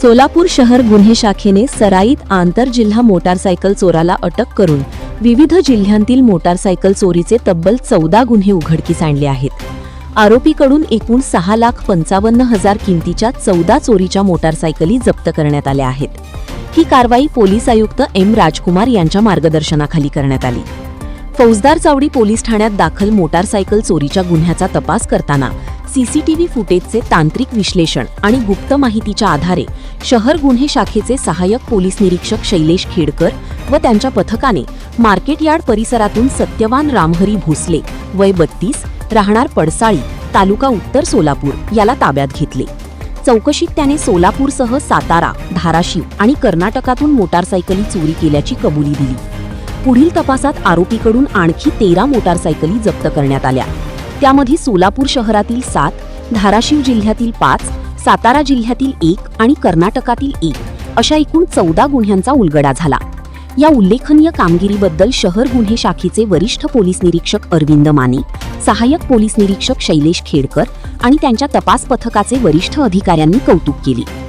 सोलापूर शहर गुन्हे शाखेने सराईत आंतरजिल्हा मोटारसायकल चोराला अटक करून विविध जिल्ह्यांतील मोटारसायकल चोरीचे तब्बल 14 गुन्हे उघडकीस आणले आहेत। आरोपीकडून एकूण 6,55,000 किमतीच्या 14 चोरीच्या मोटारसायकली जप्त करण्यात आल्या आहेत। ही कारवाई पोलीस आयुक्त एम राजकुमार यांच्या मार्गदर्शनाखाली करण्यात आली। फौजदार चावडी पोलीस ठाण्यात दाखल मोटारसायकल चोरीच्या गुन्ह्याचा तपास करताना सीसीटीव्ही फुटेजचे तांत्रिक विश्लेषण आणि गुप्त माहितीच्या आधारे शहर गुन्हे शाखेचे सहाय्यक पोलीस निरीक्षक शैलेश खेडकर व त्यांच्या पथकाने मार्केट यार्ड परिसरातून सत्यवान रामहरी भोसले वय 32 राहणार पडसाळी तालुका उत्तर सोलापूर याला ताब्यात घेतले। चौकशीत त्याने सोलापूरसह सातारा, धाराशिव आणि कर्नाटकातून मोटारसायकली चोरी केल्याची कबुली दिली। पुढील तपासात आरोपीकडून आणखी 13 मोटारसायकली जप्त करण्यात आल्या। त्यामध्ये सोलापूर शहरातील 7, धाराशिव जिल्ह्यातील 5, सातारा जिल्ह्यातील 1 आणि कर्नाटकातील 1 अशा एकूण 14 गुन्ह्यांचा उलगडा झाला। या उल्लेखनीय कामगिरीबद्दल शहर गुन्हे शाखेचे वरिष्ठ पोलीस निरीक्षक अरविंद माने, सहाय्यक पोलीस निरीक्षक शैलेश खेडकर आणि त्यांच्या तपास पथकाचे वरिष्ठ अधिकाऱ्यांनी कौतुक केले।